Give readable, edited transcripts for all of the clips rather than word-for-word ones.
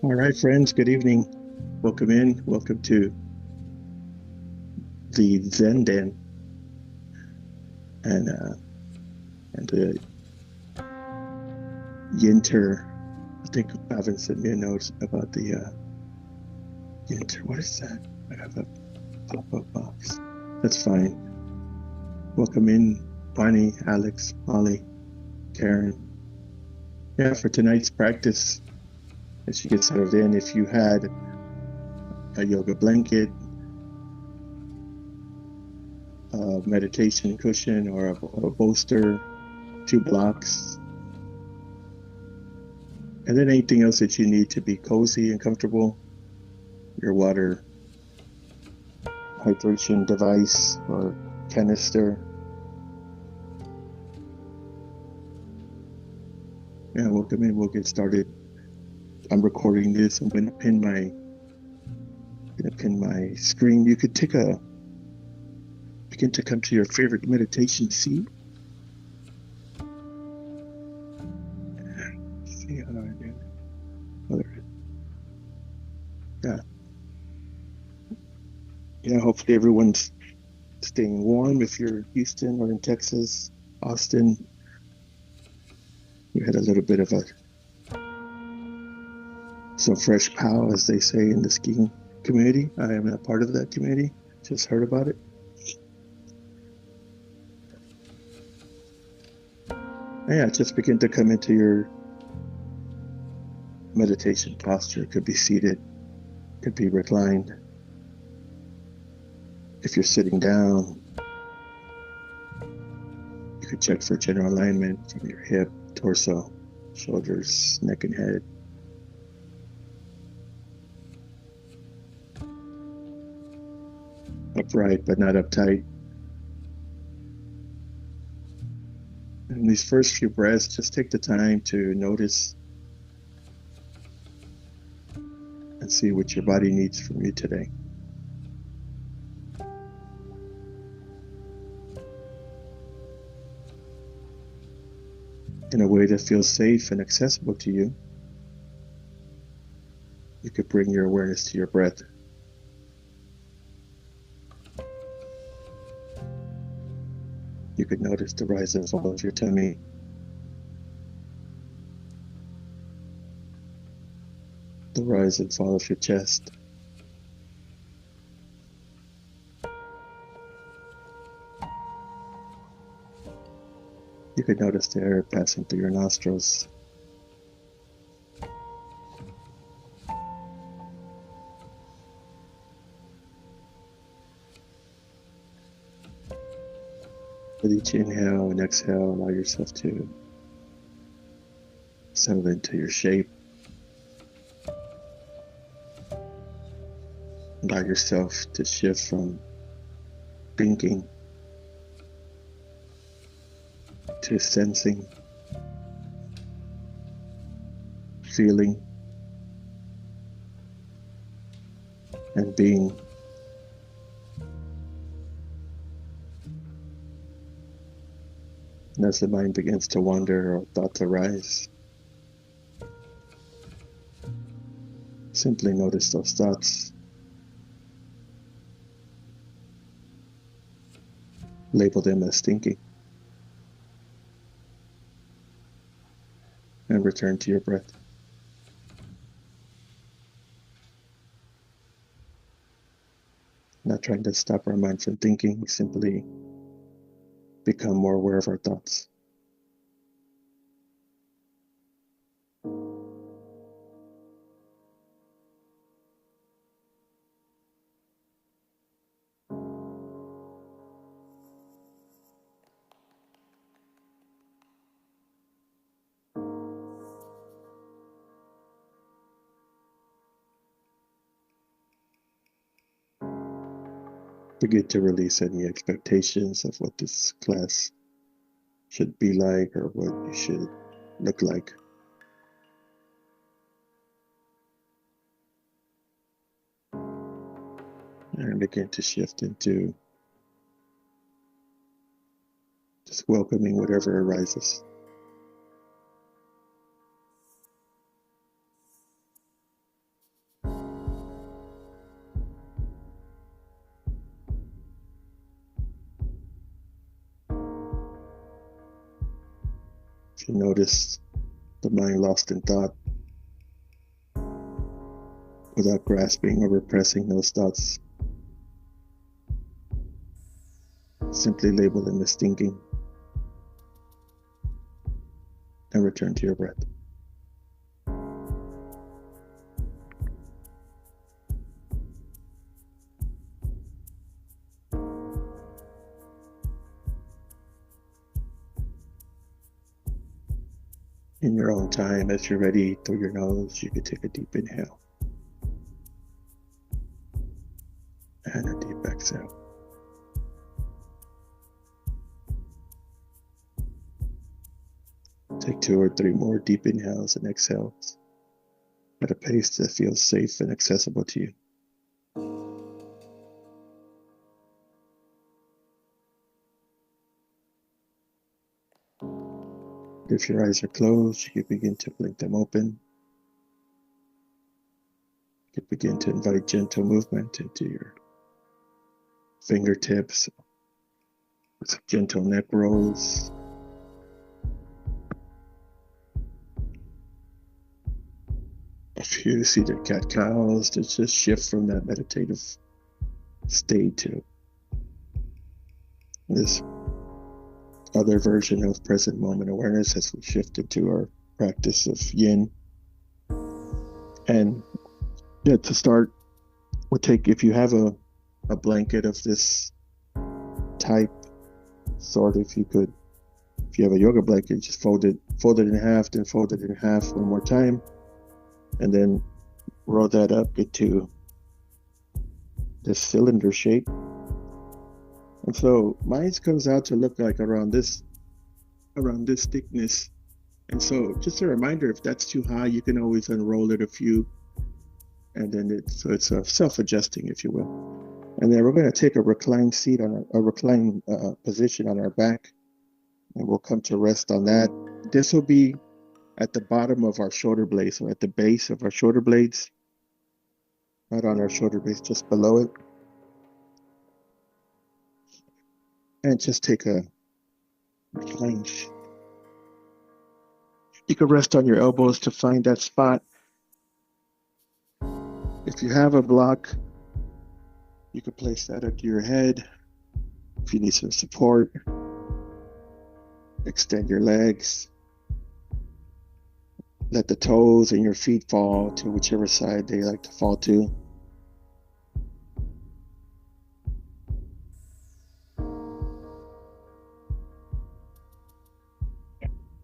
All right, friends, good evening. Welcome in. Welcome to the Zen Den and the Yinter. I think Pavan sent me a note about the Yinter. What is that? I have a pop-up box. That's fine. Welcome in, Bonnie, Alex, Molly, Karen. Yeah, for tonight's practice, as you get settled in, if you had a yoga blanket, a meditation cushion, or a bolster, 2 blocks, and then anything else that you need to be cozy and comfortable, your water hydration device or canister. Yeah, welcome in. We'll get started. I'm recording this. I'm going to pin my screen. You could begin to come to your favorite meditation seat. See how I do. Oh, there it is. Yeah. Yeah, hopefully everyone's staying warm. If you're in Houston or in Texas, Austin, we had a little bit of some fresh pow, as they say in the skiing community. I am not part of that community. Just heard about it. Yeah, just begin to come into your meditation posture. It could be seated, could be reclined. If you're sitting down, you could check for general alignment from your hip, torso, shoulders, neck, and head. Upright, but not uptight. And these first few breaths, just take the time to notice and see what your body needs from you today. In a way that feels safe and accessible to you, you could bring your awareness to your breath. You could notice the rise and fall of your tummy, the rise and fall of your chest. You could notice the air passing through your nostrils. With each inhale and exhale, allow yourself to settle into your shape. Allow yourself to shift from thinking to sensing, feeling, and being. And as the mind begins to wander or thoughts arise, simply notice those thoughts. Label them as thinking. And return to your breath. Not trying to stop our mind from thinking, simply become more aware of our thoughts. Begin to release any expectations of what this class should be like or what you should look like. And begin to shift into just welcoming whatever arises. can notice the mind lost in thought without grasping or repressing those thoughts. Simply label them as thinking and return to your breath. In your own time, as you're ready through your nose, you could take a deep inhale and a deep exhale. Take 2 or 3 more deep inhales and exhales at a pace that feels safe and accessible to you. If your eyes are closed, you can begin to blink them open. You can begin to invite gentle movement into your fingertips, with gentle neck rolls. A few seated cat-cows to just shift from that meditative state to this other version of present moment awareness as we shift into our practice of yin. And yeah, to start, we'll take, if you have a blanket of this type, sort of, if you have a yoga blanket, just fold it in half, then fold it in half one more time, and then roll that up into this cylinder shape. And so mine comes out to look like around this thickness. And so just a reminder, if that's too high, you can always unroll it a few, and then it's self-adjusting, if you will. And then we're going to take a reclined seat on a reclined position on our back, and we'll come to rest on that. This will be at the bottom of our shoulder blades, or at the base of our shoulder blades, right on our shoulder blades, just below it. And just take a reclined. You can rest on your elbows to find that spot. If you have a block, you can place that up to your head. If you need some support, extend your legs. Let the toes and your feet fall to whichever side they like to fall to.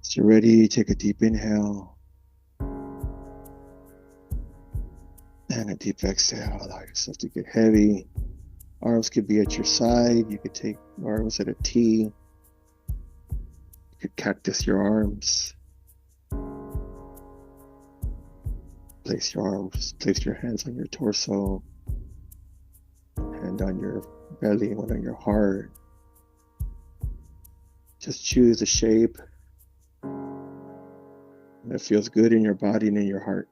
As you're ready, take a deep inhale and a deep exhale. Allow yourself to get heavy. Arms could be at your side. You could take arms at a T. You could cactus your arms. Place your hands on your torso, hand on your belly, one on your heart. Just choose a shape that feels good in your body and in your heart.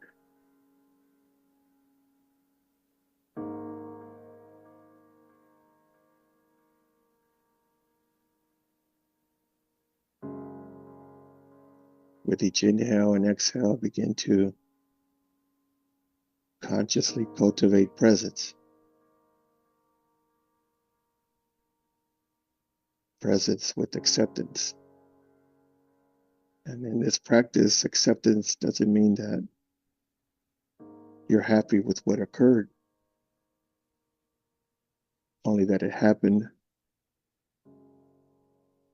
With each inhale and exhale, begin to consciously cultivate presence. Presence with acceptance. And in this practice, acceptance doesn't mean that you're happy with what occurred, only that it happened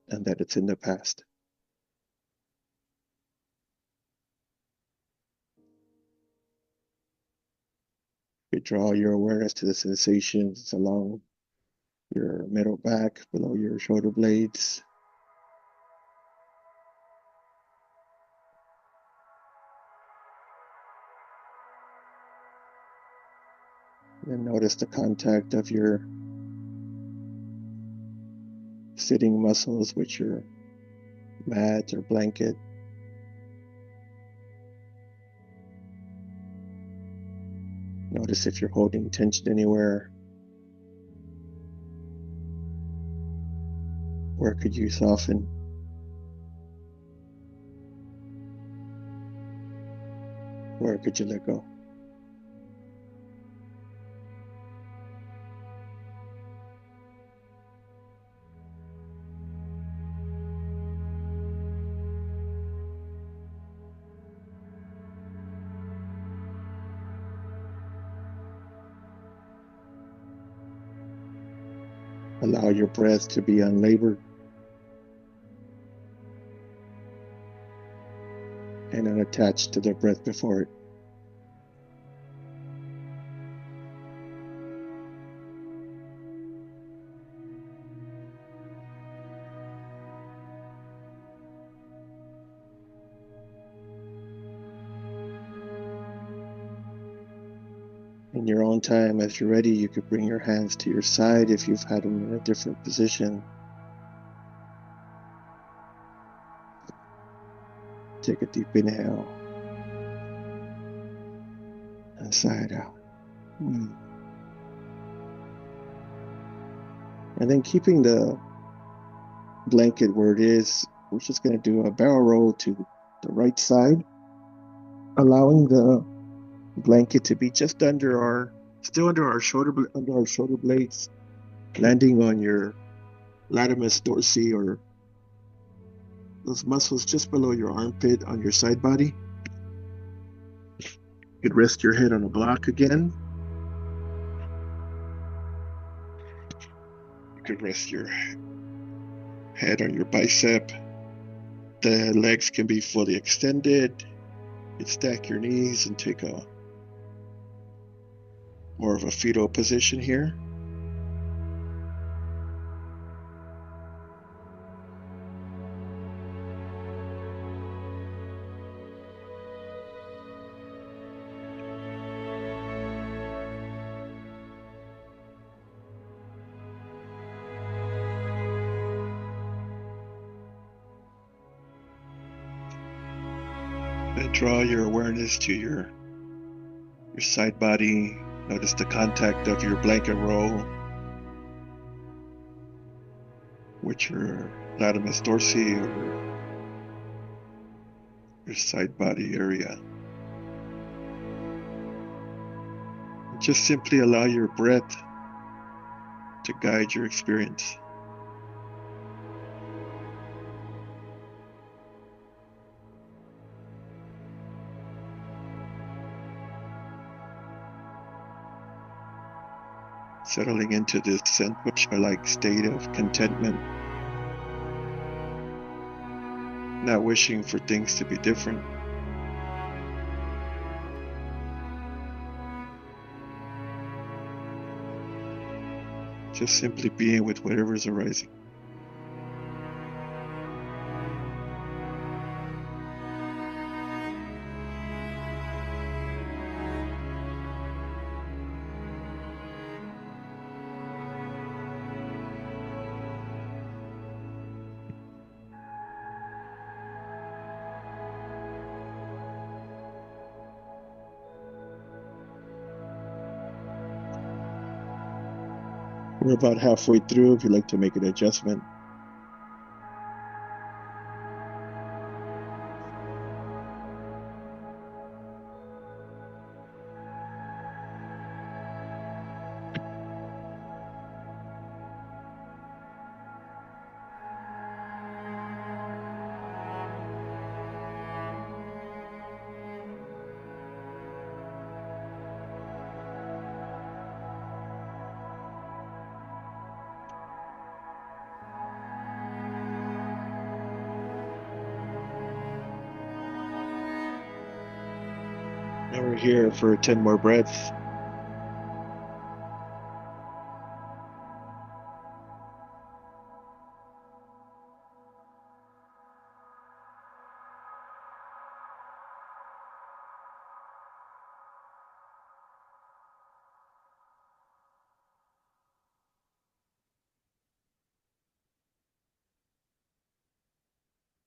and that it's in the past. You draw your awareness to the sensations along your middle back, below your shoulder blades. And notice the contact of your sitting muscles with your mat or blanket. Notice if you're holding tension anywhere. Where could you soften? Where could you let go? Allow your breath to be unlabored and unattached to the breath before it. In your own time, as you're ready, you could bring your hands to your side if you've had them in a different position. Take a deep inhale and sigh it out. And then keeping the blanket where it is, we're just going to do a barrel roll to the right side, allowing the blanket to be just still under our shoulder blades, landing on your latimus dorsi, or those muscles just below your armpit on your side body. You could rest your head on a block again. You could rest your head on your bicep. The legs can be fully extended. You could stack your knees and take a more of a fetal position here. And draw your awareness to your side body. Notice the contact of your blanket roll with your latimus dorsi or your side body area. And just simply allow your breath to guide your experience. Settling into this sensual-like state of contentment, not wishing for things to be different. Just simply being with whatever is arising. We're about halfway through if you'd like to make an adjustment. Now we're here for 10 more breaths.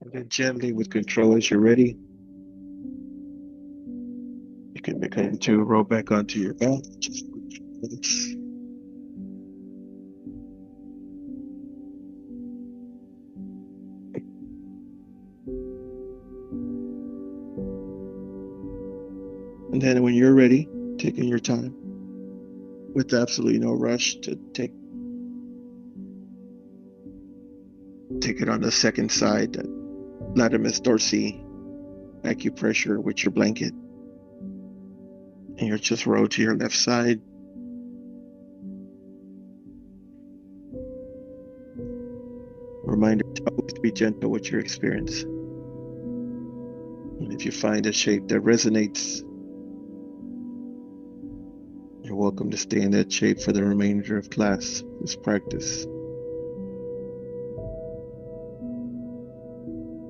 And then gently, with control, as you're ready, you can begin to roll back onto your back. Just relax. And then when you're ready, taking your time with absolutely no rush to take it on the second side, that latimus dorsi acupressure with your blanket. And you'll just roll to your left side. Reminder to always be gentle with your experience. And if you find a shape that resonates, you're welcome to stay in that shape for the remainder of class, this practice.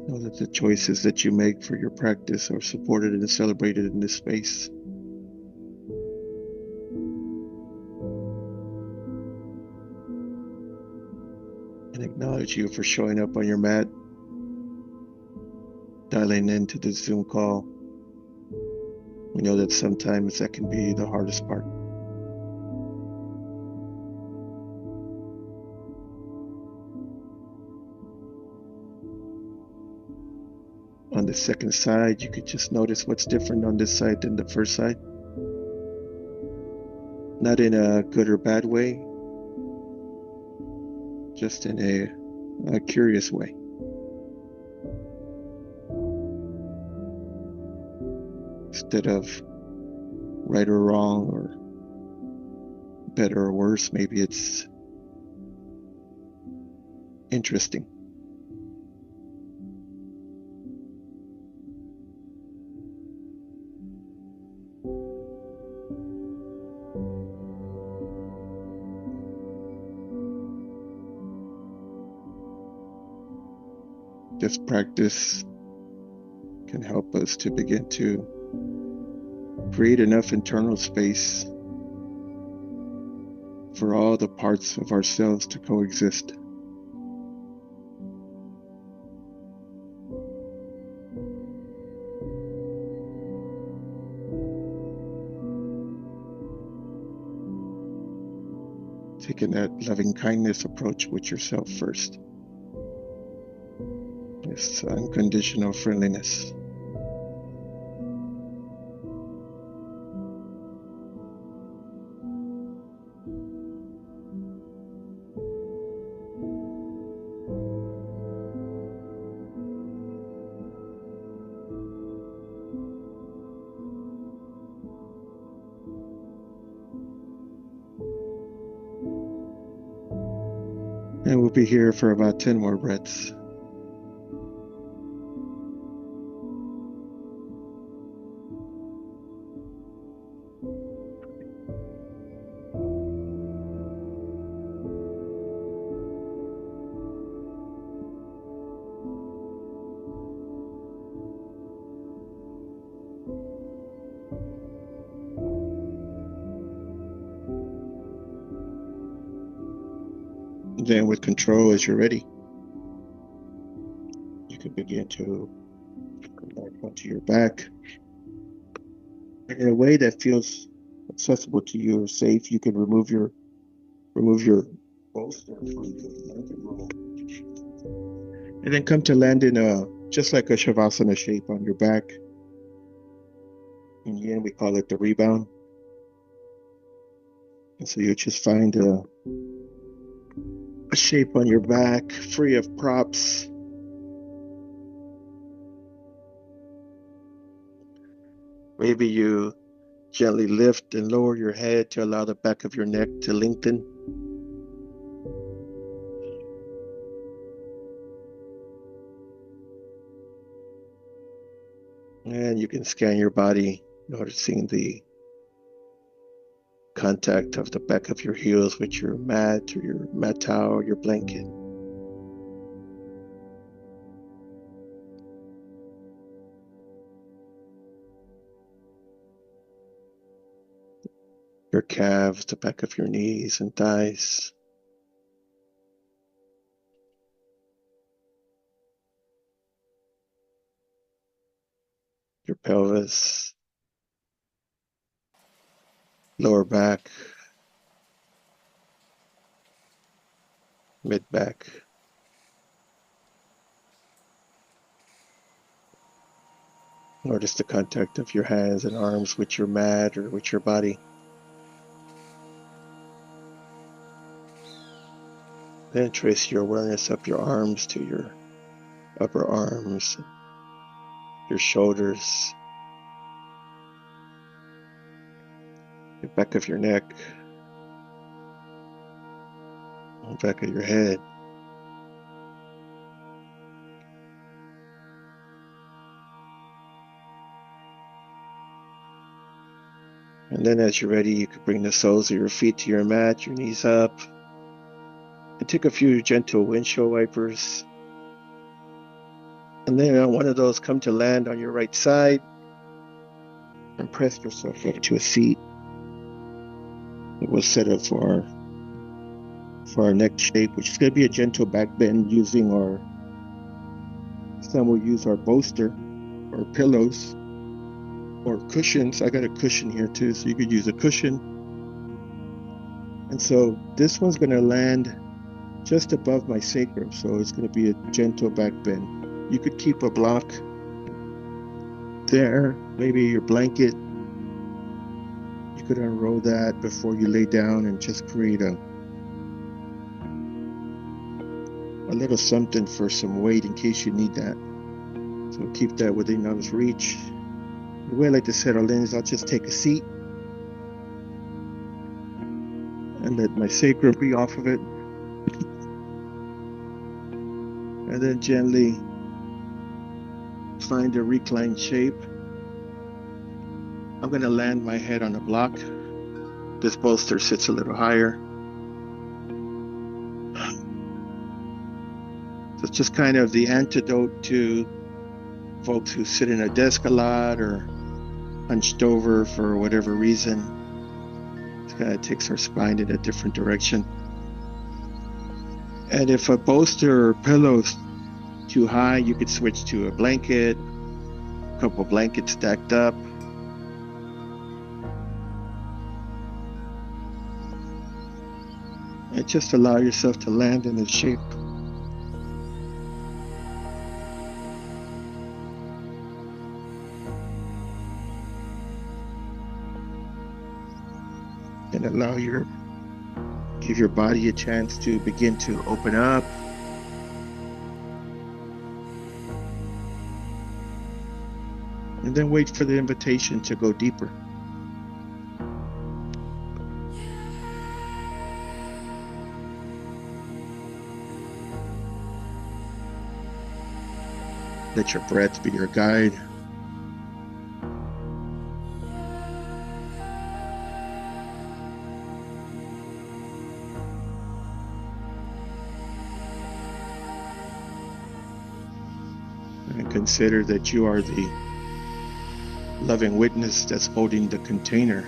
Know that the choices that you make for your practice are supported and celebrated in this space. And acknowledge you for showing up on your mat, dialing into the Zoom call. We know that sometimes that can be the hardest part. On the second side, you could just notice what's different on this side than the first side. Not in a good or bad way, just in a curious way. Instead of right or wrong or better or worse, maybe it's interesting. This practice can help us to begin to create enough internal space for all the parts of ourselves to coexist. Taking that loving kindness approach with yourself first. This unconditional friendliness. And we'll be here for about 10 more breaths. Then with control, as you're ready, you can begin to come back onto your back. And in a way that feels accessible to you or safe, you can remove your bolster from the blanket roll. And then come to land in just like a Shavasana shape on your back. In Yin, we call it the rebound. And so you just find a shape on your back, free of props. Maybe you gently lift and lower your head to allow the back of your neck to lengthen. And you can scan your body, noticing the contact of the back of your heels with your mat or your mat towel or your blanket. Your calves, the back of your knees and thighs. Your pelvis, lower back, mid back. Notice the contact of your hands and arms with your mat or with your body. Then trace your awareness up your arms to your upper arms, your shoulders, the back of your neck, the back of your head. And then as you're ready, you could bring the soles of your feet to your mat, your knees up, and take a few gentle windshield wipers. And then on one of those, come to land on your right side and press yourself up to a seat. It was set up for our neck shape, which is going to be a gentle back bend using some will use our bolster or pillows or cushions. I got a cushion here too, so you could use a cushion. And so this one's going to land just above my sacrum, so it's going to be a gentle back bend. You could keep a block there, maybe your blanket. You could unroll that before you lay down and just create a little something for some weight in case you need that. So keep that within arm's reach. The way I like to settle in is I'll just take a seat and let my sacrum be off of it. And then gently find a reclined shape. I'm going to land my head on a block. This bolster sits a little higher. So it's just kind of the antidote to folks who sit in a desk a lot or hunched over for whatever reason. It kind of takes our spine in a different direction. And if a bolster or pillow's too high, you could switch to a blanket, a couple blankets stacked up. And just allow yourself to land in a shape. And give your body a chance to begin to open up. And then wait for the invitation to go deeper. Let your breath be your guide. And consider that you are the loving witness that's holding the container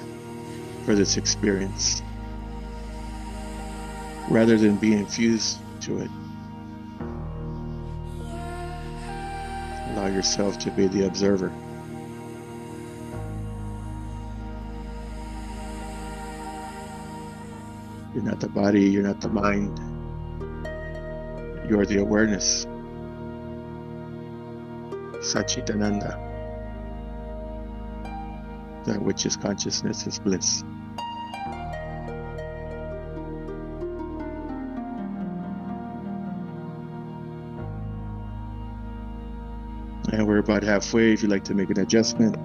for this experience, rather than being fused to it. Allow yourself to be the observer. You're not the body, you're not the mind. You are the awareness. Satchitananda. That which is consciousness is bliss. And we're about halfway if you'd like to make an adjustment.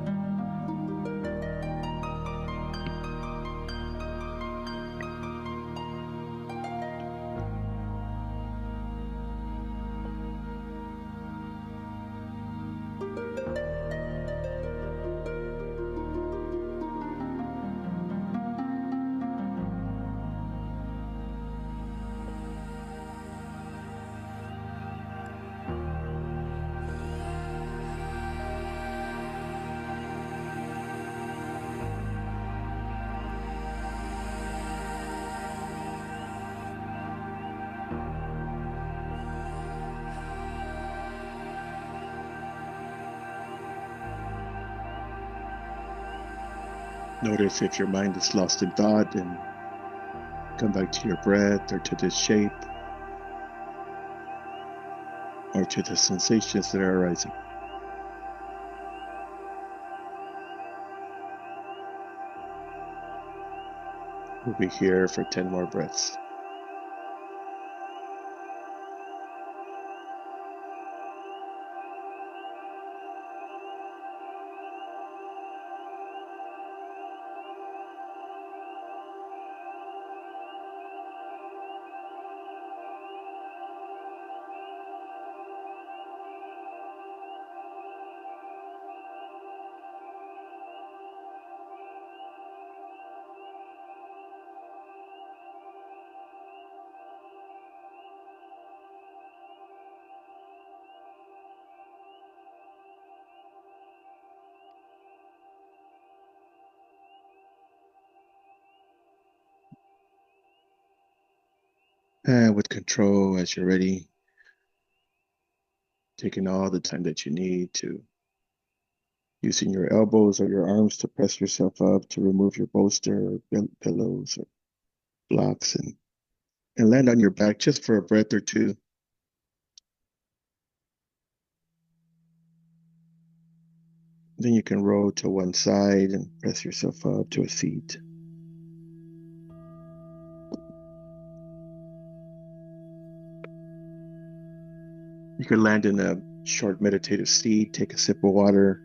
Notice if your mind is lost in thought, and come back to your breath or to this shape or to the sensations that are arising. We'll be here for 10 more breaths. And with control, as you're ready, taking all the time that you need to using your elbows or your arms to press yourself up to remove your bolster, or pillows, or blocks, and land on your back just for a breath or two. Then you can roll to one side and press yourself up to a seat. You could land in a short meditative seat, take a sip of water.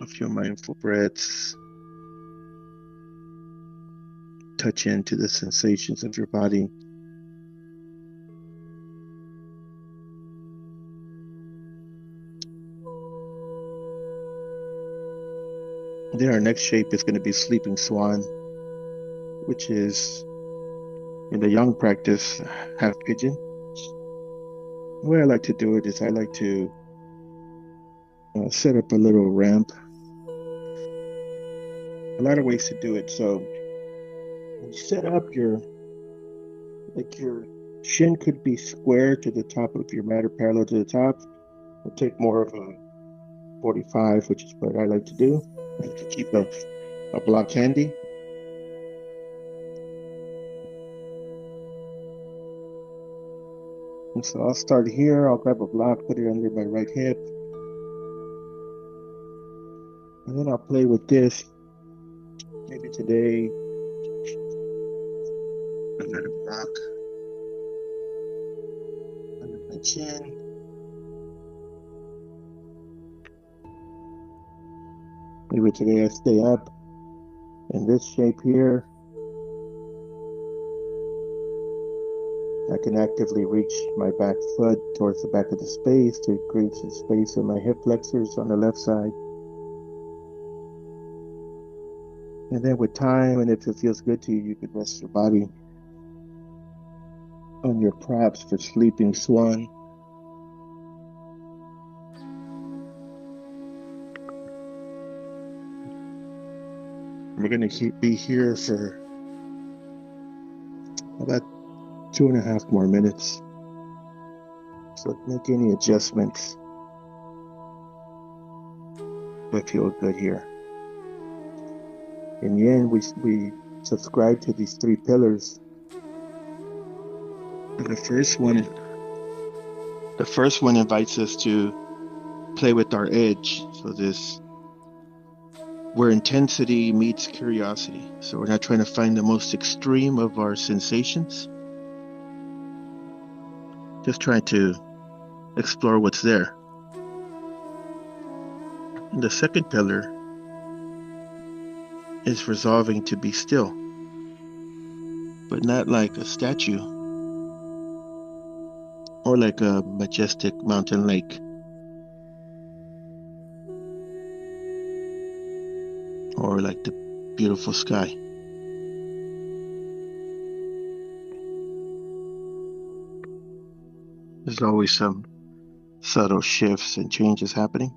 A few mindful breaths. Touch into the sensations of your body. Then our next shape is going to be Sleeping Swan, which is in the young practice, half pigeon. The way I like to do it is I like to set up a little ramp. A lot of ways to do it. So when you set up your shin could be square to the top of your mat or parallel to the top. We'll take more of a 45, which is what I like to do. I like to keep a block handy. And so I'll start here. I'll grab a block, put it under my right hip. And then I'll play with this. Maybe today, I've got a block under my chin. Maybe today I stay up in this shape here. I can actively reach my back foot towards the back of the space to create some space in my hip flexors on the left side. And then with time, and if it feels good to you, you could rest your body on your props for Sleeping Swan. We're going to be here for about 2.5 more minutes. So make any adjustments that feel good here. In Yin, we subscribe to these 3 pillars. And the first one invites us to play with our edge. So where intensity meets curiosity. So we're not trying to find the most extreme of our sensations. Just trying to explore what's there. And the second pillar is resolving to be still, but not like a statue or like a majestic mountain lake or like the beautiful sky. There's always some subtle shifts and changes happening.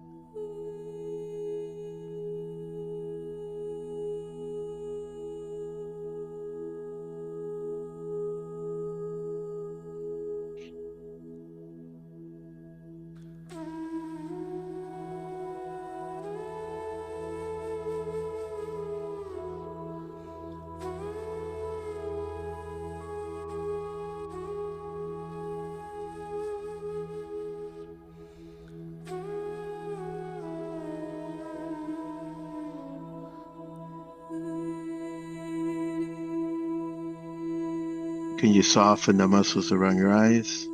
Can you soften the muscles around your eyes?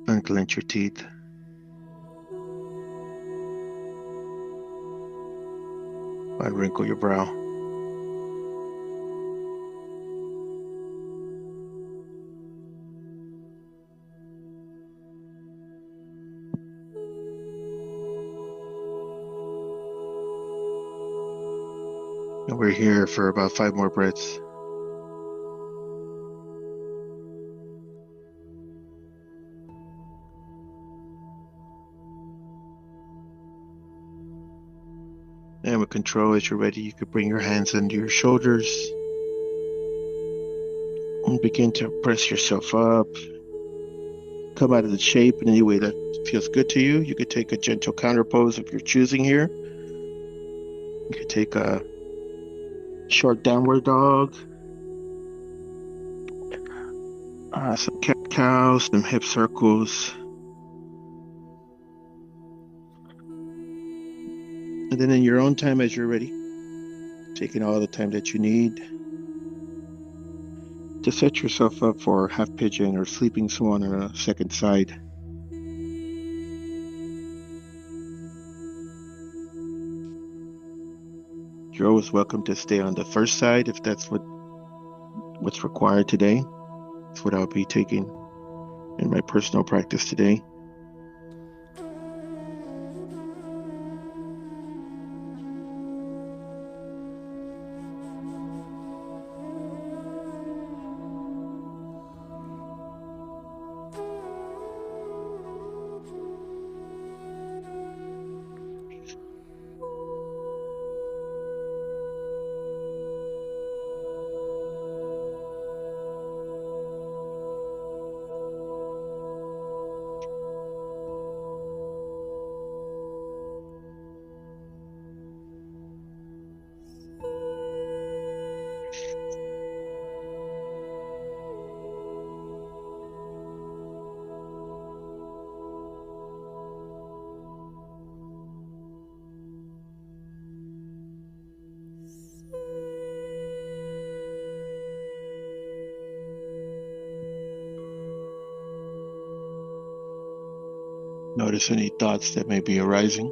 Unclench your teeth. Unwrinkle your brow. And we're here for about 5 more breaths. And with control, as you're ready, you could bring your hands under your shoulders and begin to press yourself up. Come out of the shape in any way that feels good to you. You could take a gentle counter pose if you're choosing here. You could take a short downward dog, some cat cows, some hip circles. And then in your own time as you're ready, taking all the time that you need to set yourself up for half pigeon or sleeping swan on a second side. You're always welcome to stay on the first side if that's what's required today. That's what I'll be taking in my personal practice today. Notice any thoughts that may be arising.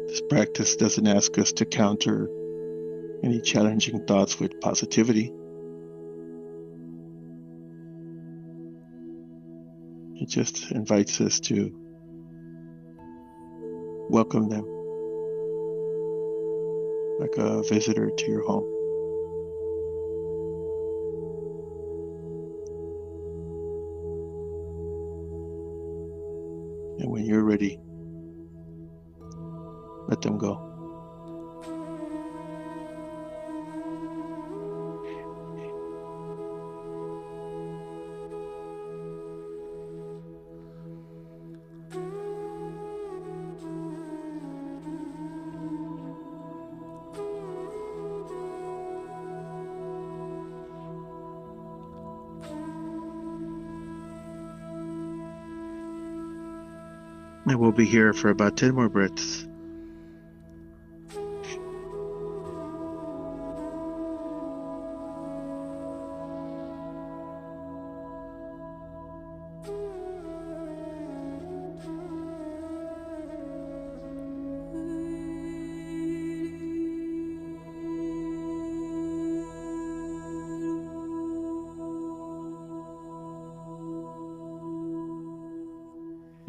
This practice doesn't ask us to counter any challenging thoughts with positivity. It just invites us to welcome them like a visitor to your home. And when you're ready, let them go. And we'll be here for about 10 more breaths.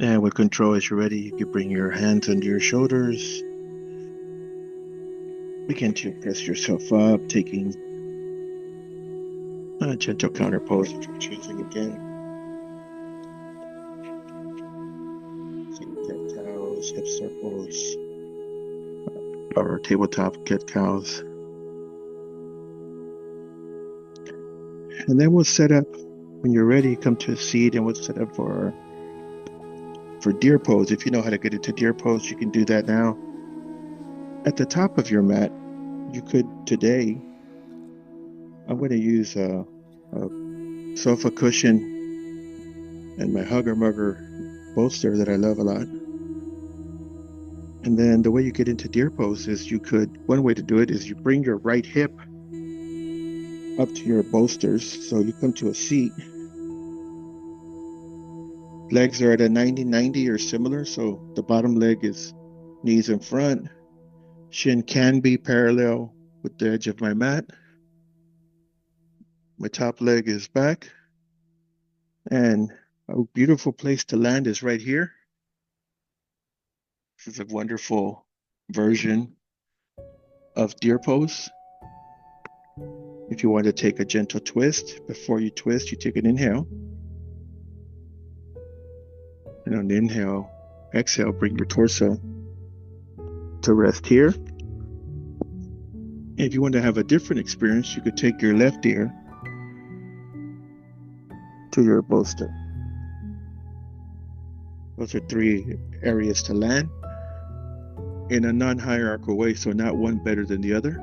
And with control, as you're ready, you can bring your hands under your shoulders. Begin to press yourself up, taking a gentle counter pose if you're choosing again. Cat cows, hip circles, or tabletop cat cows. And then we'll set up, when you're ready, come to a seat and we'll set up for deer pose. If you know how to get into deer pose, you can do that now. At the top of your mat, you could today, I'm going to use a sofa cushion and my hugger mugger bolster that I love a lot. And then the way you get into deer pose is one way to do it is you bring your right hip up to your bolsters. So you come to a seat. Legs are at a 90-90 or similar. So the bottom leg is knees in front. Shin can be parallel with the edge of my mat. My top leg is back. And a beautiful place to land is right here. This is a wonderful version of deer pose. If you want to take a gentle twist, before you twist, you take an inhale. And on the inhale, exhale, bring your torso to rest here. If you want to have a different experience, you could take your left ear to your bolster. Those are 3 areas to land in a non-hierarchical way, so not one better than the other.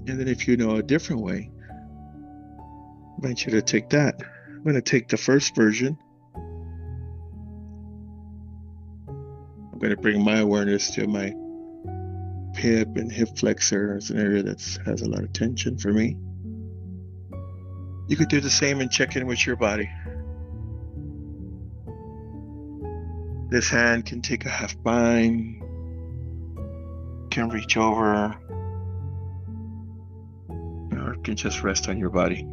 And then if you know a different way, I invite you to take that. I'm going to take the first version. I'm going to bring my awareness to my hip and hip flexor. It's an area that has a lot of tension for me. You could do the same and check in with your body. This hand can take a half bind, can reach over, or it can just rest on your body.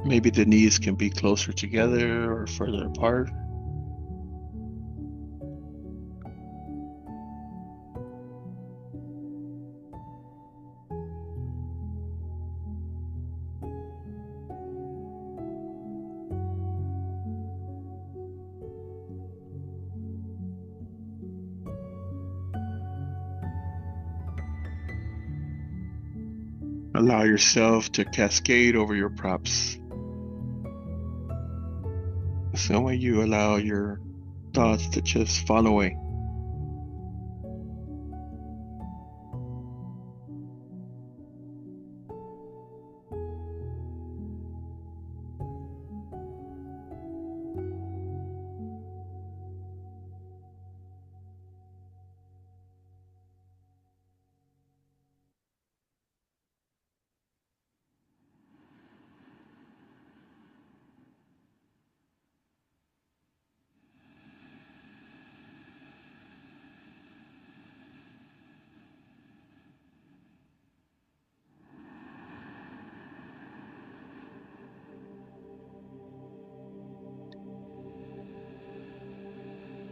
Maybe the knees can be closer together or further apart. Allow yourself to cascade over your props. The same way you allow your thoughts to just fall away.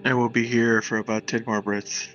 And we'll be here for about 10 more breaths.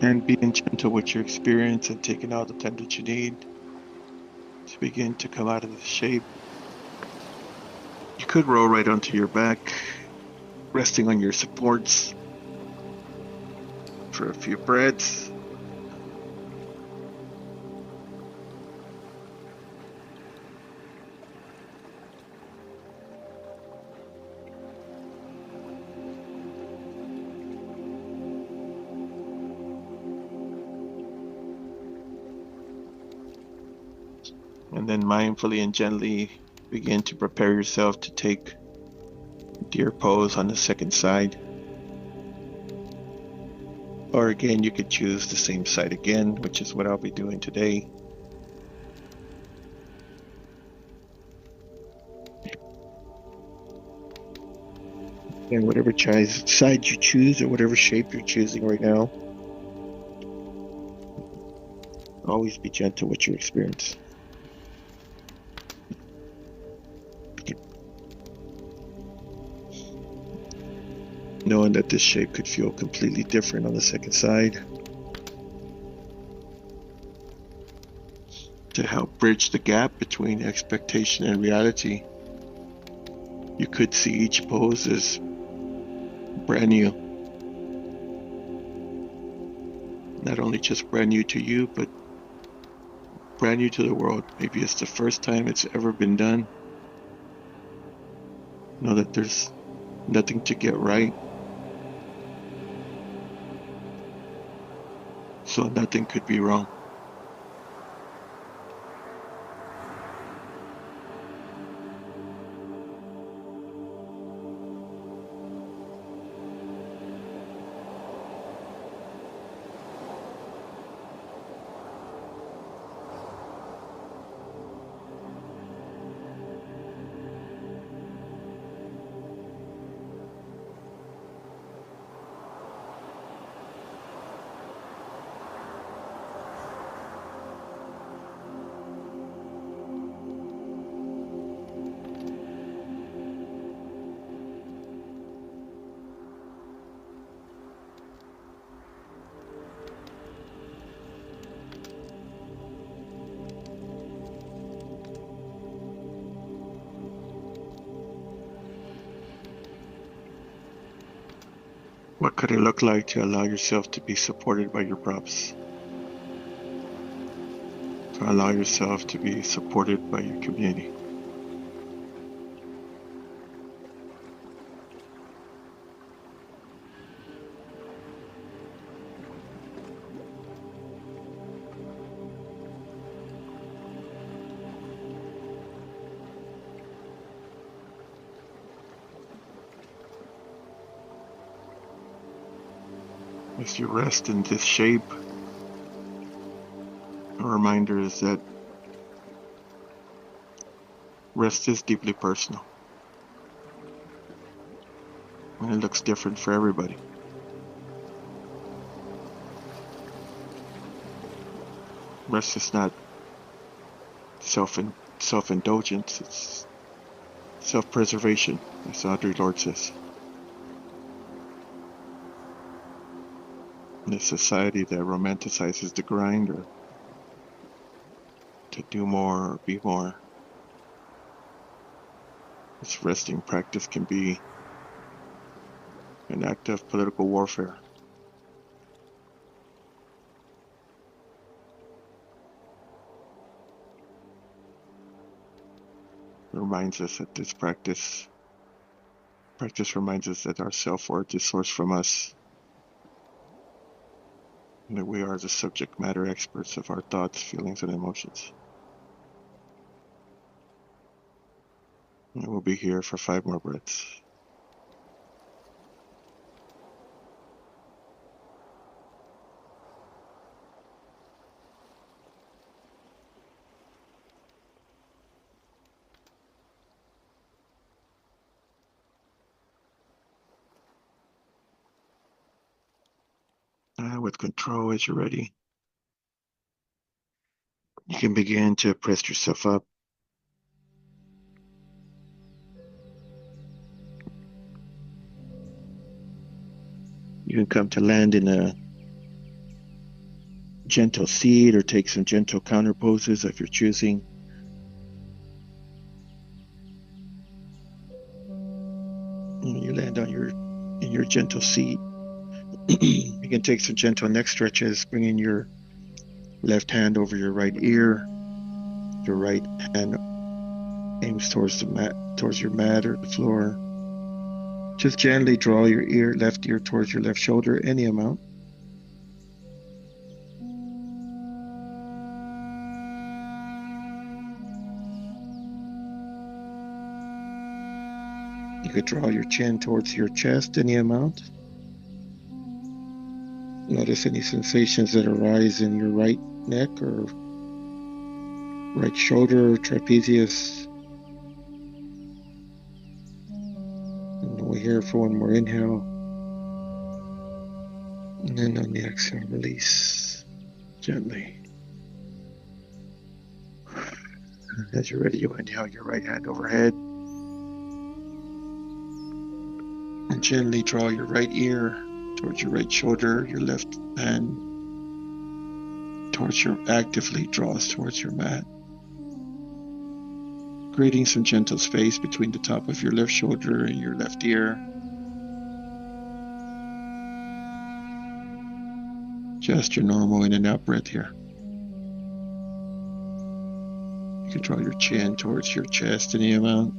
And being gentle with your experience and taking all the time that you need to begin to come out of this shape. You could roll right onto your back, resting on your supports for a few breaths. And then mindfully and gently begin to prepare yourself to take deer pose on the second side. Or again, you could choose the same side again, which is what I'll be doing today. And whatever side you choose or whatever shape you're choosing right now, Always be gentle with your experience. Knowing that this shape could feel completely different on the second side. To help bridge the gap between expectation and reality, you could see each pose as brand new. Not only just brand new to you, but brand new to the world. Maybe it's the first time it's ever been done. Know that there's nothing to get right. So nothing could be wrong. What could it look like to allow yourself to be supported by your props? To allow yourself to be supported by your community. As you rest in this shape, a reminder is that rest is deeply personal. And it looks different for everybody. Rest is not self-indulgence, it's self-preservation, as Audre Lorde says. In a society that romanticizes the grind or to do more or be more, this resting practice can be an act of political warfare. It reminds us that this practice reminds us that our self-worth is sourced from us, and that we are the subject matter experts of our thoughts, feelings, and emotions. And we'll be here for 5 more breaths. With control, as you're ready, you can begin to press yourself up. You can come to land in a gentle seat or take some gentle counter poses of your choosing. When you land in your gentle seat, you can take some gentle neck stretches, bringing your left hand over your right ear. Your right hand aims towards the mat, towards your mat or the floor. Just gently draw your left ear towards your left shoulder, any amount. You could draw your chin towards your chest, any amount. Notice any sensations that arise in your right neck or right shoulder, trapezius. And we're here for one more inhale. And then on the exhale, release gently. As you're ready, you inhale your right hand overhead and gently draw your right ear towards your right shoulder. Your left hand actively draws towards your mat, creating some gentle space between the top of your left shoulder and your left ear. Just your normal in and out breath here. You can draw your chin towards your chest any amount.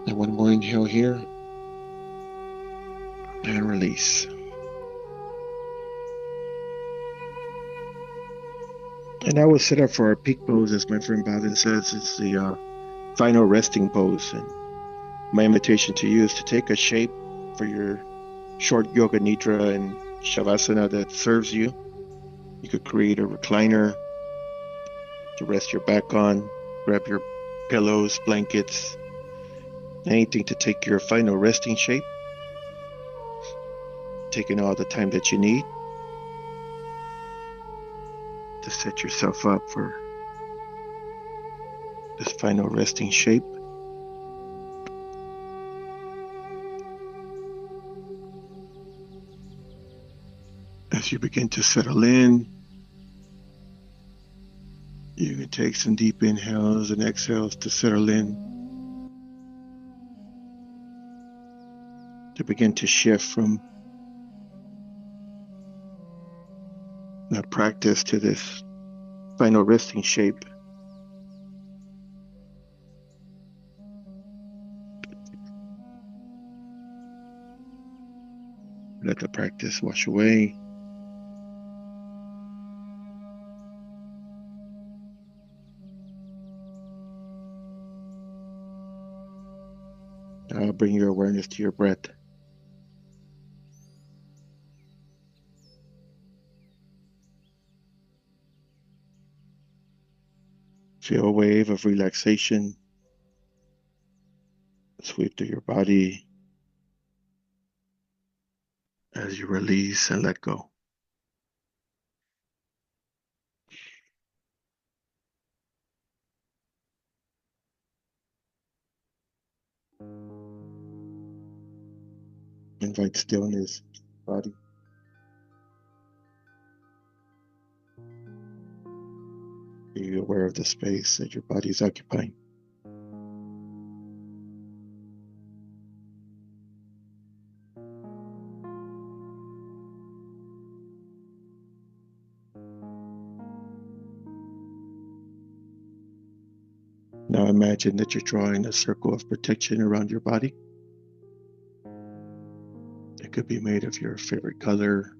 And one more inhale here. And release. And now we'll set up for our peak pose, as my friend Bhavin says. It's the final resting pose. And my invitation to you is to take a shape for your short yoga nidra and shavasana that serves you. You could create a recliner to rest your back on, grab your pillows, blankets, anything to take your final resting shape, taking all the time that you need to set yourself up for this final resting shape. As you begin to settle in, you can take some deep inhales and exhales to settle in, to begin to shift from that practice to this final resting shape. Let the practice wash away. Now bring your awareness to your breath. Feel a wave of relaxation sweep through your body as you release and let go. Invite stillness to your body. Be aware of the space that your body is occupying. Now imagine that you're drawing a circle of protection around your body. It could be made of your favorite color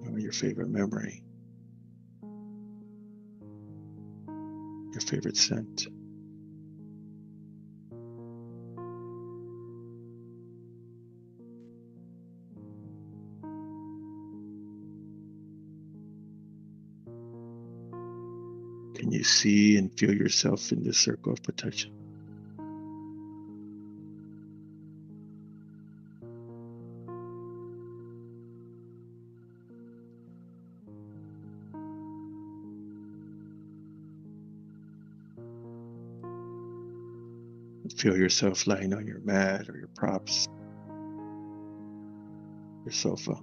or your favorite memory, your favorite scent. Can you see and feel yourself in this circle of protection? Feel yourself lying on your mat or your props, your sofa.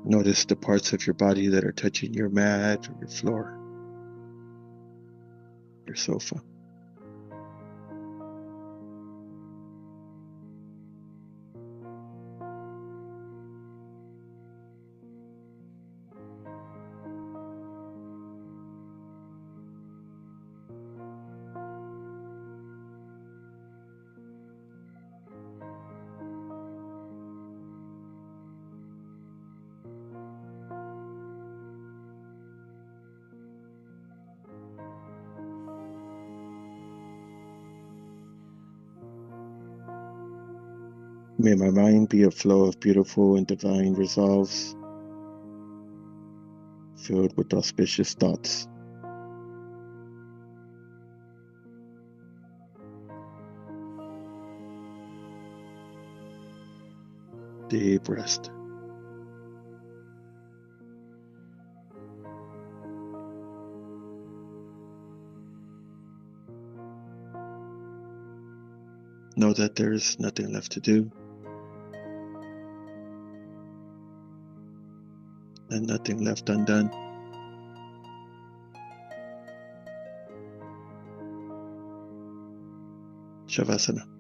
Notice the parts of your body that are touching your mat or your floor, your sofa. May my mind be a flow of beautiful and divine resolves, filled with auspicious thoughts. Deep rest. Know that there is nothing left to do and nothing left undone. Shavasana.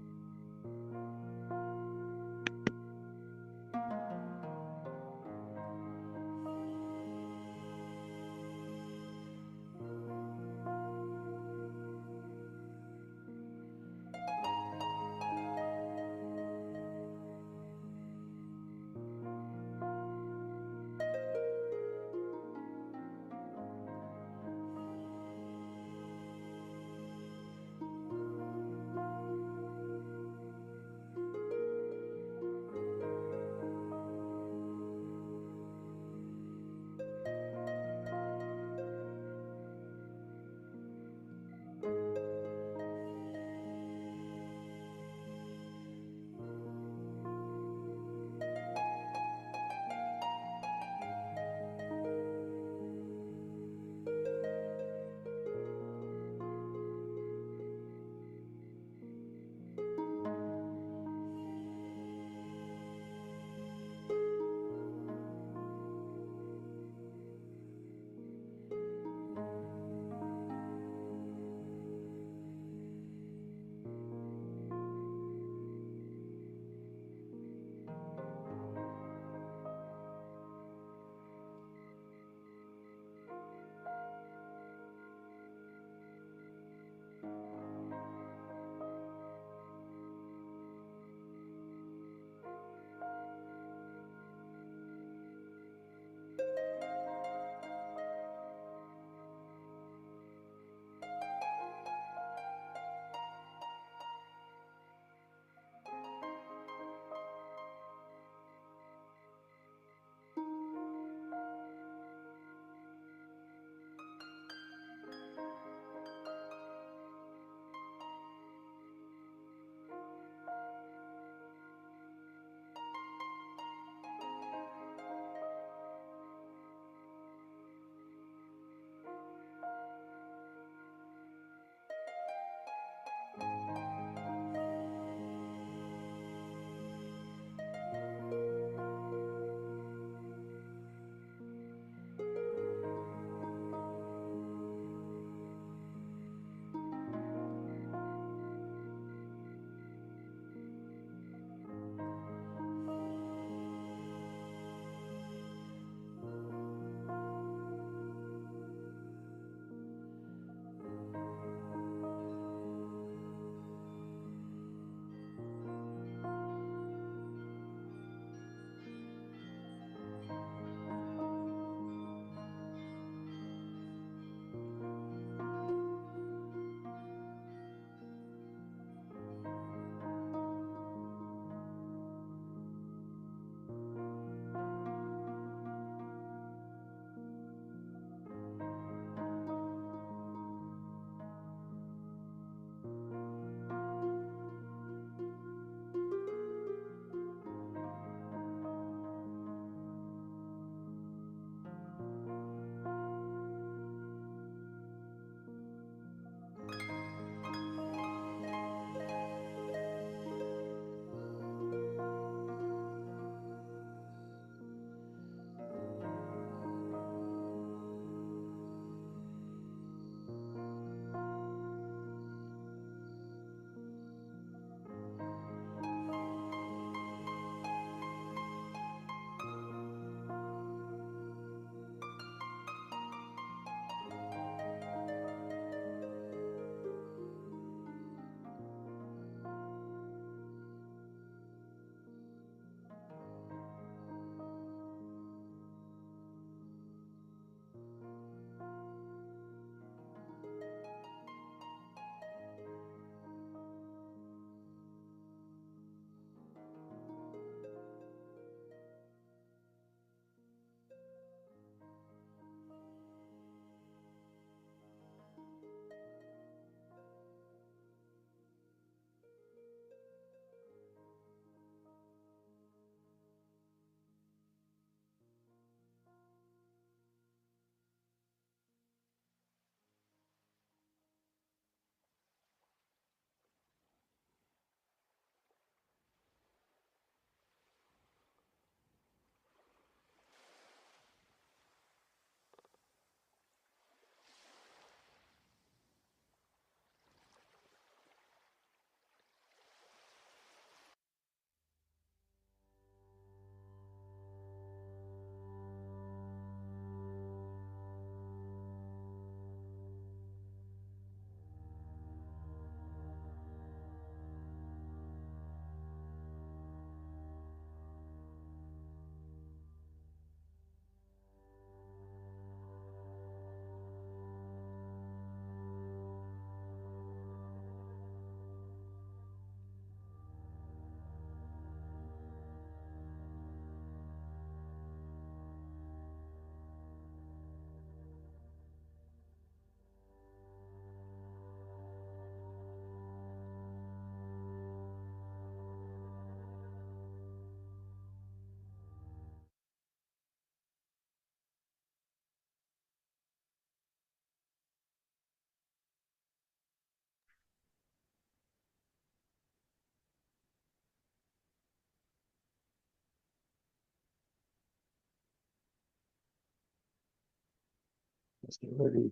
As you're ready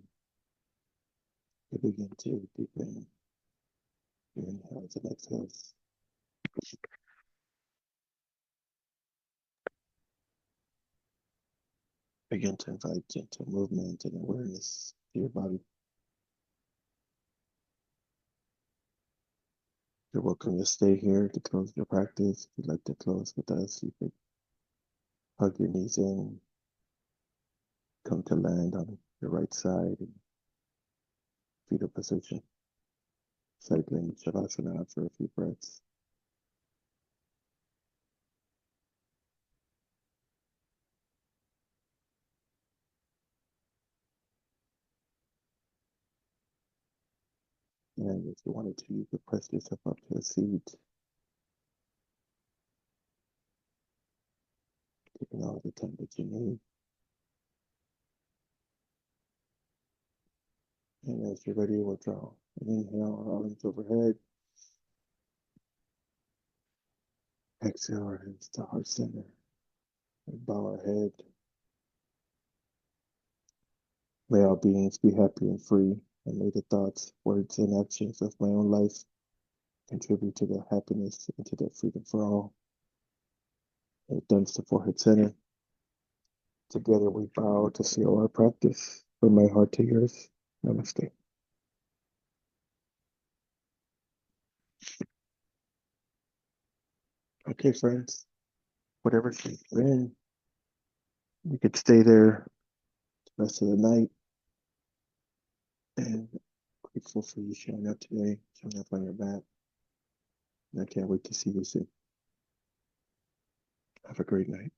to begin to deepen your inhales and exhales, begin to invite gentle movement and awareness to your body. You're welcome to stay here to close your practice. If you'd like to close with us, you could hug your knees in, come to land on your right side in fetal position, cycling Shavasana for a few breaths. And if you wanted to, you could press yourself up to a seat, taking all the time that you need. And as you're ready, we'll draw an inhale, our arms overhead. Exhale, our hands to heart center. And bow our head. May all beings be happy and free, and may the thoughts, words, and actions of my own life contribute to their happiness and to their freedom for all. And thumbs to forehead center. Together we bow to seal our practice from my heart to yours. Namaste. Okay, friends, whatever state you're in, you could stay there the rest of the night. And grateful for you showing up today, showing up on your mat. And I can't wait to see you soon. Have a great night.